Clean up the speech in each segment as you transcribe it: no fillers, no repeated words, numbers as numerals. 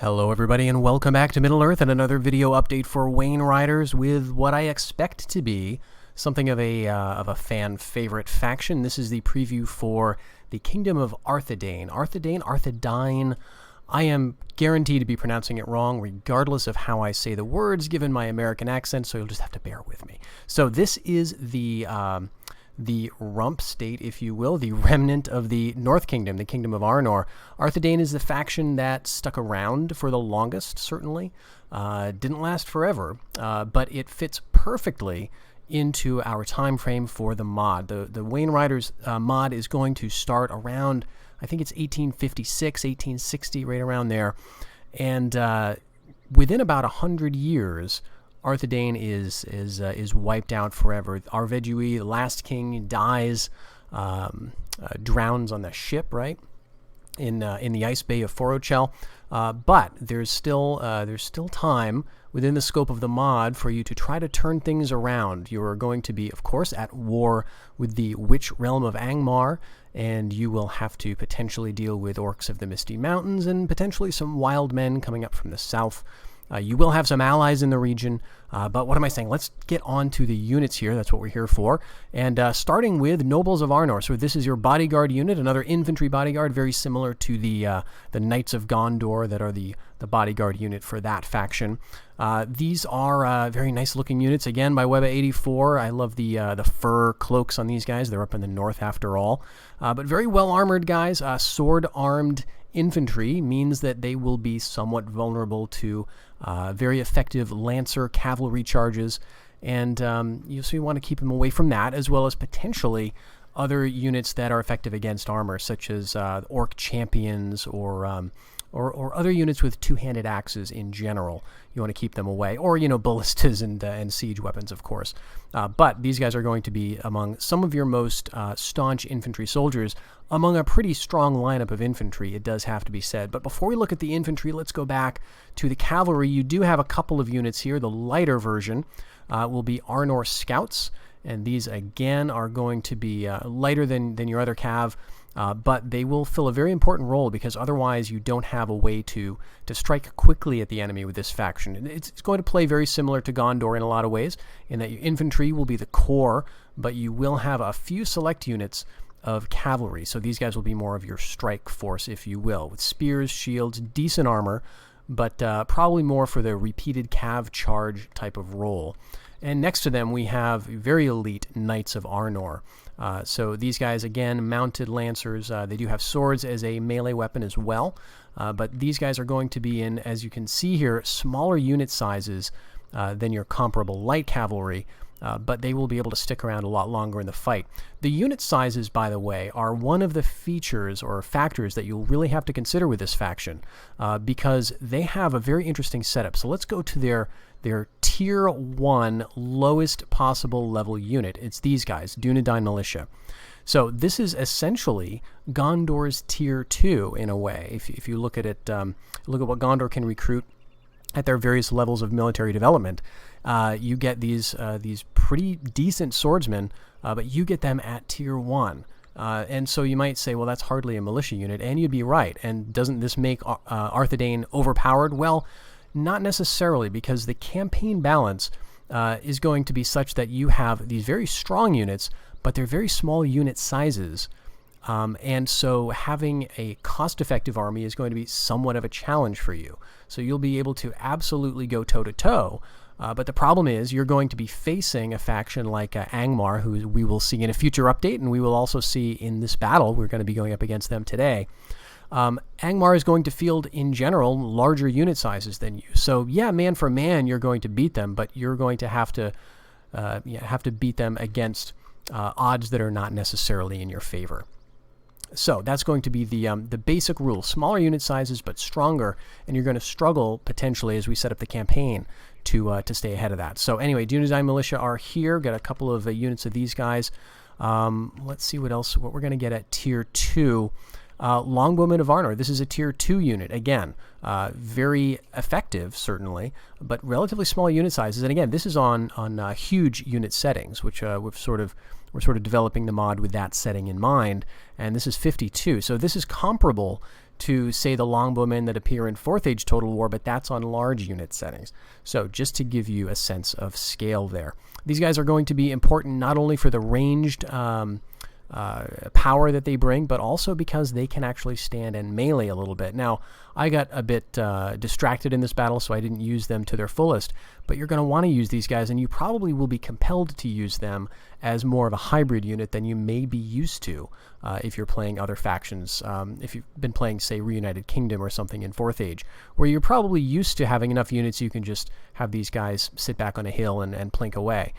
Hello everybody and welcome back to Middle-earth and another video update for Wainriders with what I expect to be something of a fan favorite faction. This is the preview for the Kingdom of Arthedain. Arthedain. I am guaranteed to be pronouncing it wrong regardless of how I say the words given my American accent, so you'll just have to bear with me. So this is the rump state, if you will, the remnant of the North Kingdom, the Kingdom of Arnor. Arthedain is the faction that stuck around for the longest, certainly. Didn't last forever, but it fits perfectly into our time frame for the mod. The Wainriders mod is going to start around, I think it's 1856, 1860, right around there. And within about 100 years, Arthedain is wiped out forever. Arvedui, the last king, dies, drowns on the ship, right, in the ice bay of Forochel. But there's still time within the scope of the mod for you to try to turn things around. You are going to be, of course, at war with the witch realm of Angmar, and you will have to potentially deal with orcs of the Misty Mountains and potentially some wild men coming up from the south. You will have some allies in the region, but what am I saying? Let's get on to the units here. That's what we're here for. And starting with Nobles of Arnor. So this is your bodyguard unit, another infantry bodyguard, very similar to the Knights of Gondor that are the bodyguard unit for that faction. These are very nice looking units. Again, by Weba 84. I love the fur cloaks on these guys. They're up in the north after all. But very well armored guys, sword-armed infantry means that they will be somewhat vulnerable to very effective lancer cavalry charges, and so you want to keep them away from that, as well as potentially other units that are effective against armor, such as orc champions or other units with two-handed axes in general. You want to keep them away, or ballistas and siege weapons, of course. But these guys are going to be among some of your most staunch infantry soldiers, among a pretty strong lineup of infantry, it does have to be said. But before we look at the infantry, let's go back to the cavalry. You do have a couple of units here. The lighter version will be Arnor Scouts, and these again are going to be lighter than your other cav. But they will fill a very important role, because otherwise you don't have a way to strike quickly at the enemy with this faction. It's going to play very similar to Gondor in a lot of ways, in that your infantry will be the core, but you will have a few select units of cavalry. So these guys will be more of your strike force, if you will, with spears, shields, decent armor, but probably more for the repeated cav charge type of role. And next to them, we have very elite Knights of Arnor. So these guys, again, mounted lancers. They do have swords as a melee weapon as well. But these guys are going to be in, as you can see here, smaller unit sizes than your comparable light cavalry. But they will be able to stick around a lot longer in the fight. The unit sizes, by the way, are one of the features or factors that you'll really have to consider with this faction, because they have a very interesting setup. So let's go to their Tier 1 lowest possible level unit. It's these guys, Dunedain Militia. So this is essentially Gondor's Tier 2 in a way. If you look at it, look at what Gondor can recruit at their various levels of military development, you get these pretty decent swordsmen, but you get them at Tier 1. And so you might say, well, that's hardly a militia unit, and you'd be right. And doesn't this make Arthedain overpowered? Well, not necessarily, because the campaign balance is going to be such that you have these very strong units, but they're very small unit sizes. And so having a cost-effective army is going to be somewhat of a challenge for you. So you'll be able to absolutely go toe-to-toe, but the problem is you're going to be facing a faction like Angmar, who we will see in a future update, and we will also see in this battle. We're going to be going up against them today. Angmar is going to field, in general, larger unit sizes than you. So yeah, man for man, you're going to beat them, but you're going to have to beat them against odds that are not necessarily in your favor. So that's going to be the basic rule. Smaller unit sizes, but stronger, and you're going to struggle, potentially, as we set up the campaign, to stay ahead of that. So anyway, Dunedain Militia are here. Got a couple of units of these guys. Let's see what we're going to get at Tier 2. Longbowmen of Arnor. This is a Tier 2 unit. Again, very effective, certainly, but relatively small unit sizes. And again, this is on huge unit settings, which we're sort of developing the mod with that setting in mind. And this is 52. So this is comparable to, say, the longbowmen that appear in 4th Age Total War, but that's on large unit settings. So just to give you a sense of scale there. These guys are going to be important not only for the ranged power that they bring, but also because they can actually stand and melee a little bit. Now, I got a bit distracted in this battle, so I didn't use them to their fullest, but you're going to want to use these guys, and you probably will be compelled to use them as more of a hybrid unit than you may be used to if you're playing other factions. If you've been playing, say, Reunited Kingdom or something in 4th Age, where you're probably used to having enough units you can just have these guys sit back on a hill and plink away.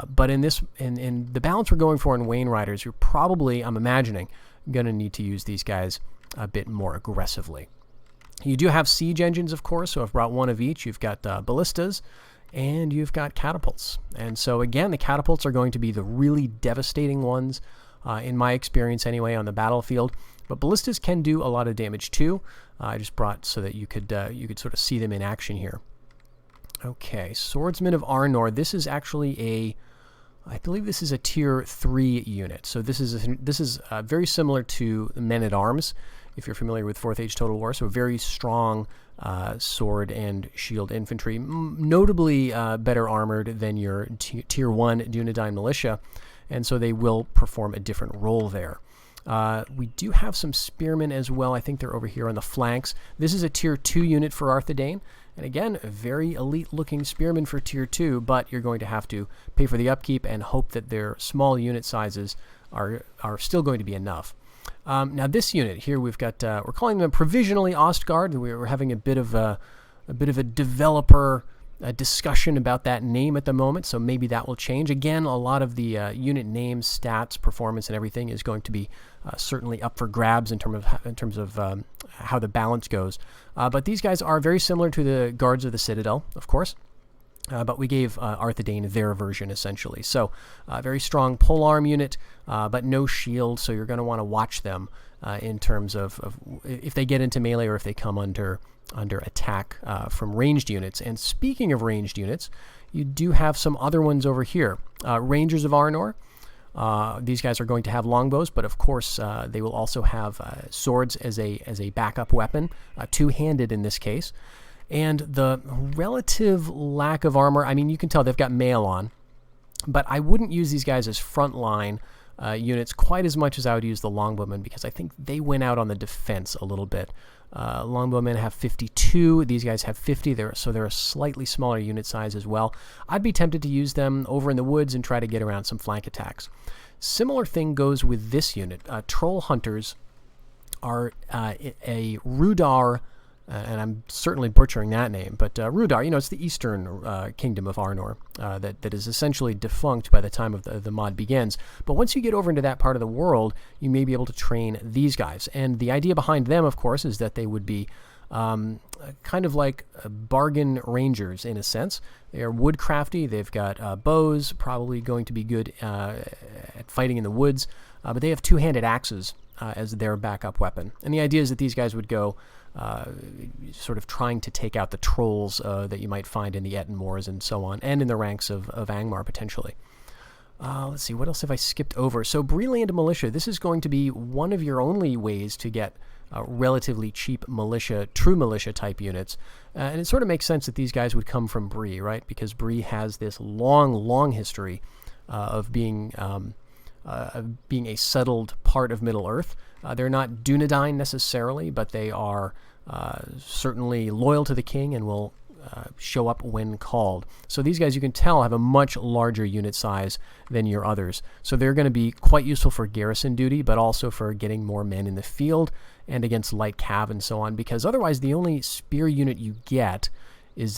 But in the balance we're going for in Wainriders, you're probably, I'm imagining, going to need to use these guys a bit more aggressively. You do have siege engines, of course, so I've brought one of each. You've got ballistas, and you've got catapults. And so, again, the catapults are going to be the really devastating ones, in my experience anyway, on the battlefield. But ballistas can do a lot of damage, too. I just brought so that you could sort of see them in action here. Okay, Swordsmen of Arnor. This is actually I believe this is a tier 3 unit. So this is very similar to Men-at-Arms, if you're familiar with 4th Age Total War. So very strong sword and shield infantry, notably better armored than your tier 1 Dunedain militia, and so they will perform a different role there. We do have some spearmen as well. I think they're over here on the flanks. This is a tier 2 unit for Arthedain. And again, a very elite-looking spearmen for tier 2, but you're going to have to pay for the upkeep and hope that their small unit sizes are still going to be enough. Now this unit here, we've got we're calling them provisionally Ostguard. We're having a bit of a developer discussion about that name at the moment, so maybe that will change. Again, a lot of the unit names, stats, performance, and everything is going to be certainly up for grabs in terms of how the balance goes. But these guys are very similar to the Guards of the Citadel, of course. But we gave Arthedain their version, essentially. So, very strong polearm unit, but no shield, so you're going to want to watch them in terms of if they get into melee or if they come under attack from ranged units. And speaking of ranged units, you do have some other ones over here. Rangers of Arnor. These guys are going to have longbows, but of course they will also have swords as a backup weapon, two-handed in this case. And the relative lack of armor, I mean, you can tell they've got mail on, but I wouldn't use these guys as frontline units quite as much as I would use the longbowmen, because I think they win out on the defense a little bit. Longbowmen have 52, these guys have 50, so they're a slightly smaller unit size as well. I'd be tempted to use them over in the woods and try to get around some flank attacks. Similar thing goes with this unit. Troll Hunters are a Rudar, and I'm certainly butchering that name, but Rudar, you know, it's the eastern kingdom of Arnor that is essentially defunct by the time of the mod begins. But once you get over into that part of the world, you may be able to train these guys. And the idea behind them, of course, is that they would be kind of like bargain rangers in a sense. They are woodcrafty. They've got bows, probably going to be good at fighting in the woods, but they have two-handed axes as their backup weapon. And the idea is that these guys would go sort of trying to take out the trolls that you might find in the Etten Moors and so on, and in the ranks of Angmar potentially. Let's see, what else have I skipped over? So Breland Militia, this is going to be one of your only ways to get relatively cheap militia, true militia type units. And it sort of makes sense that these guys would come from Bree, right? Because Bree has this long history of being a settled part of Middle-earth. They're not Dunedain necessarily, but they are certainly loyal to the king and will show up when called. So these guys, you can tell, have a much larger unit size than your others. So they're going to be quite useful for garrison duty, but also for getting more men in the field and against light cav and so on, because otherwise the only spear unit you get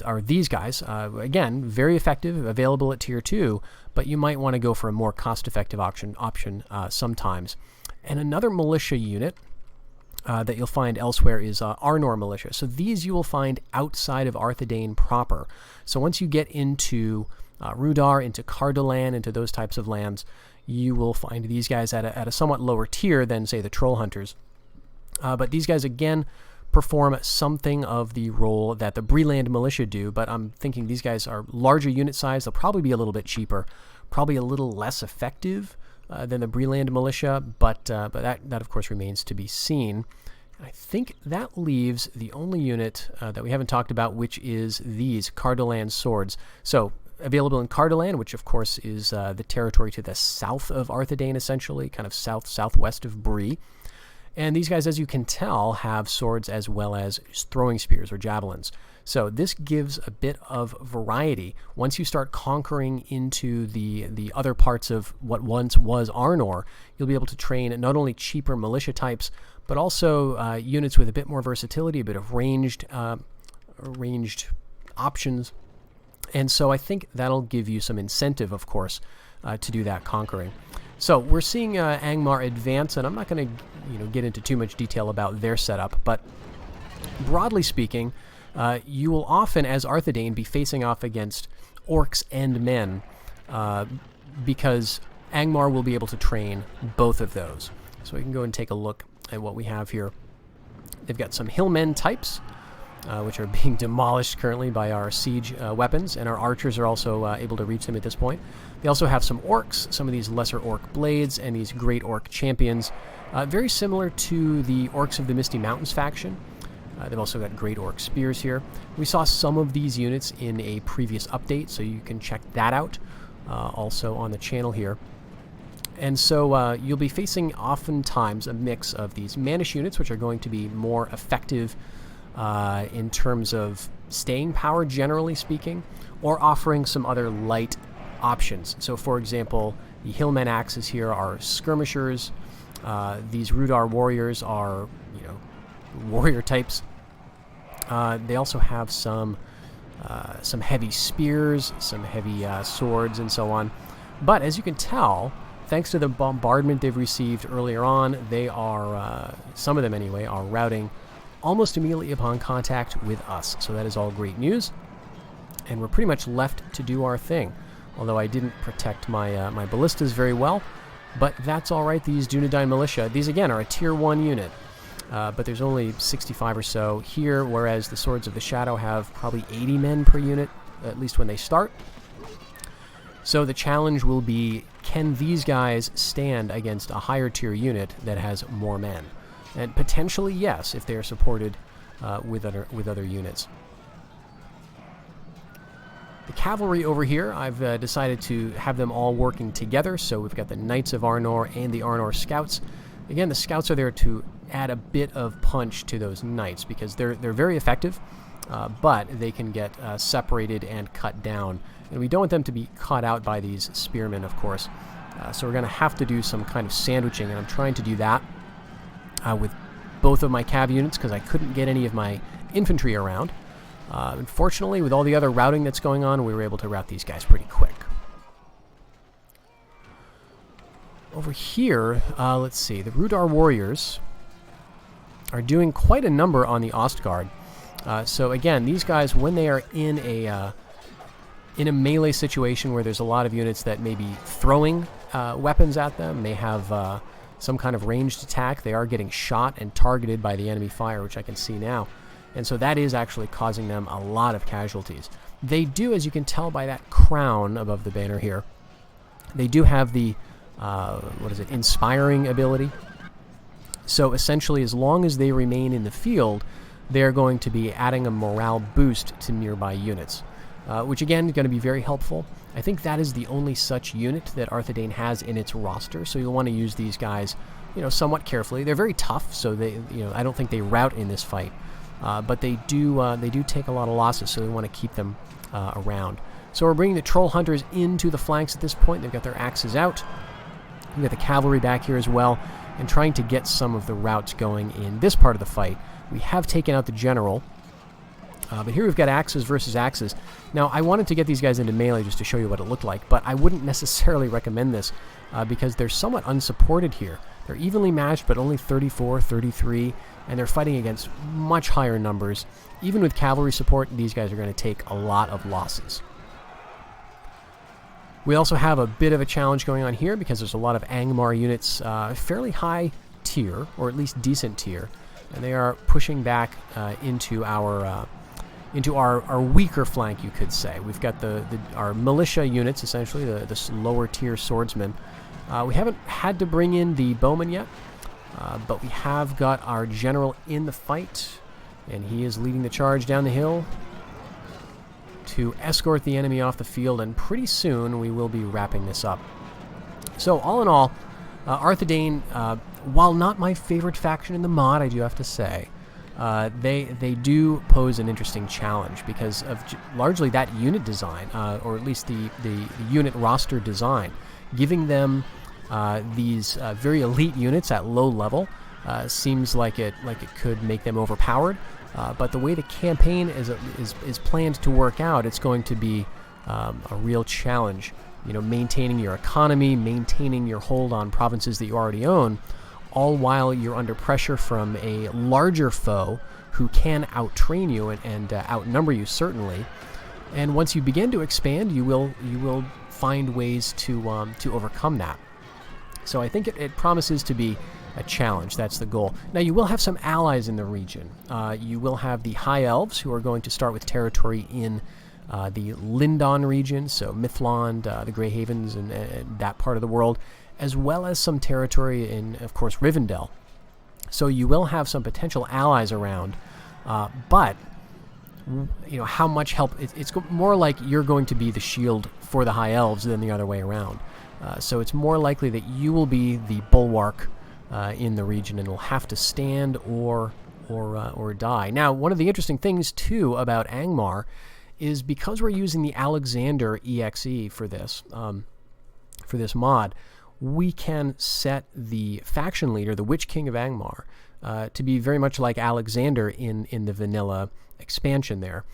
are these guys. Again, very effective, available at tier 2, but you might want to go for a more cost-effective option sometimes. And another militia unit that you'll find elsewhere is Arnor militia. So these you will find outside of Arthedain proper. So once you get into Rudar, into Cardolan, into those types of lands, you will find these guys at a somewhat lower tier than, say, the Troll Hunters. But these guys, again, perform something of the role that the Breland militia do, but I'm thinking these guys are larger unit size. They'll probably be a little bit cheaper, probably a little less effective than the Breland militia, but that of course remains to be seen. I think that leaves the only unit that we haven't talked about, which is these Arthedain swords. So, available in Arthedain, which of course is the territory to the south of Arthedain, essentially, kind of southwest of Bree. And these guys, as you can tell, have swords as well as throwing spears or javelins. So this gives a bit of variety. Once you start conquering into the other parts of what once was Arnor, you'll be able to train not only cheaper militia types, but also units with a bit more versatility, a bit of ranged options. And so I think that'll give you some incentive, of course, to do that conquering. So we're seeing Angmar advance, and I'm not going to get into too much detail about their setup, but broadly speaking, you will often, as Arthedain, be facing off against orcs and men, because Angmar will be able to train both of those. So we can go and take a look at what we have here. They've got some hillmen types, which are being demolished currently by our siege weapons, and our archers are also able to reach them at this point. They also have some orcs, some of these lesser orc blades, and these great orc champions, very similar to the Orcs of the Misty Mountains faction. They've also got great orc spears here. We saw some of these units in a previous update, so you can check that out also on the channel here. And so you'll be facing oftentimes a mix of these Manish units, which are going to be more effective in terms of staying power, generally speaking, or offering some other light options. So, for example, the Hillmen axes here are skirmishers. These Rudar warriors are, warrior types. They also have some heavy spears, some heavy swords, and so on. But as you can tell, thanks to the bombardment they've received earlier on, they are, some of them anyway, are routing almost immediately upon contact with us. So that is all great news. And we're pretty much left to do our thing. Although I didn't protect my my ballistas very well. But that's all right. These Dunedain militia, these again are a tier 1 unit. But there's only 65 or so here, whereas the Swords of the Shadow have probably 80 men per unit, at least when they start. So the challenge will be, can these guys stand against a higher tier unit that has more men? And potentially yes, if they are supported with other units. The cavalry over here, I've decided to have them all working together. So we've got the Knights of Arnor and the Arnor Scouts. Again, the Scouts are there to add a bit of punch to those Knights because they're very effective, but they can get separated and cut down. And we don't want them to be caught out by these spearmen, of course. So we're going to have to do some kind of sandwiching, and I'm trying to do that with both of my cav units because I couldn't get any of my infantry around. Unfortunately, with all the other routing that's going on, we were able to route these guys pretty quick. Over here, let's see, the Rudar warriors are doing quite a number on the Ostguard. So again, these guys, when they are in a melee situation where there's a lot of units that may be throwing weapons at them, they have some kind of ranged attack, they are getting shot and targeted by the enemy fire, which I can see now. And so that is actually causing them a lot of casualties. They do, as you can tell by that crown above the banner here, they do have the, inspiring ability. So essentially, as long as they remain in the field, they're going to be adding a morale boost to nearby units, which again is going to be very helpful. I think that is the only such unit that Arthedain has in its roster, so you'll want to use these guys, somewhat carefully. They're very tough, so they, I don't think they rout in this fight. But they do take a lot of losses, so we want to keep them around. So we're bringing the Troll Hunters into the flanks at this point. They've got their axes out. We've got the cavalry back here as well, and trying to get some of the routes going in this part of the fight. We have taken out the general, but here we've got axes versus axes. Now, I wanted to get these guys into melee just to show you what it looked like, but I wouldn't necessarily recommend this because they're somewhat unsupported here. They're evenly matched, but only 34, 33, and they're fighting against much higher numbers. Even with cavalry support, these guys are going to take a lot of losses. We also have a bit of a challenge going on here because there's a lot of Angmar units, fairly high tier, or at least decent tier, and they are pushing back into our weaker flank, you could say. We've got our militia units, essentially, the lower tier swordsmen. We haven't had to bring in the bowmen yet, But we have got our general in the fight, and he is leading the charge down the hill to escort the enemy off the field, and pretty soon we will be wrapping this up. So all in all, Arthedain, while not my favorite faction in the mod, I do have to say, they do pose an interesting challenge because of largely that unit design, or at least the unit roster design, giving them these very elite units at low level seems like it could make them overpowered. But the way the campaign is planned to work out, it's going to be a real challenge. You know, maintaining your economy, maintaining your hold on provinces that you already own, all while you're under pressure from a larger foe who can outtrain you and outnumber you, certainly. And once you begin to expand, you will find ways to overcome that. So I think it promises to be a challenge. That's the goal. Now, you will have some allies in the region. You will have the High Elves, who are going to start with territory in the Lindon region, so Mithlond, the Grey Havens, and that part of the world, as well as some territory in, of course, Rivendell. So you will have some potential allies around, but you know how much help. It's more like you're going to be the shield for the High Elves than the other way around. So it's more likely that you will be the bulwark in the region and will have to stand or die. Now, one of the interesting things too about Angmar is because we're using the Alexander EXE for this mod, we can set the faction leader, the Witch King of Angmar, to be very much like Alexander in the vanilla expansion there,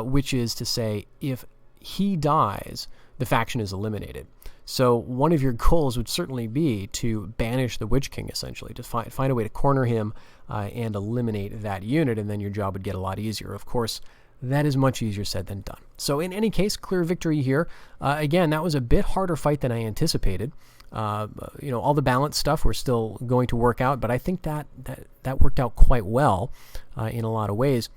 which is to say, if he dies, the faction is eliminated. So one of your goals would certainly be to banish the Witch King, essentially, to find a way to corner him and eliminate that unit, and then your job would get a lot easier. Of course, that is much easier said than done. So in any case, clear victory here. Again, that was a bit harder fight than I anticipated. You know, all the balance stuff we're still going to work out, but I think that worked out quite well in a lot of ways.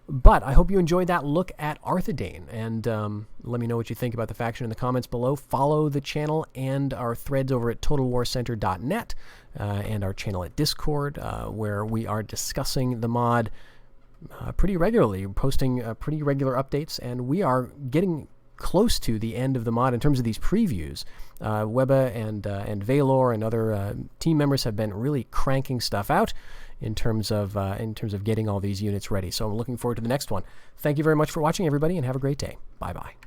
But I hope you enjoyed that look at Arthedain, and let me know what you think about the faction in the comments below. Follow the channel and our threads over at TotalWarCenter.net and our channel at Discord, where we are discussing the mod pretty regularly, posting pretty regular updates, and we are getting close to the end of the mod in terms of these previews. Webba and Valor and other team members have been really cranking stuff out in terms of getting all these units ready. So I'm looking forward to the next one. Thank you very much for watching, everybody, and have a great day. Bye-bye.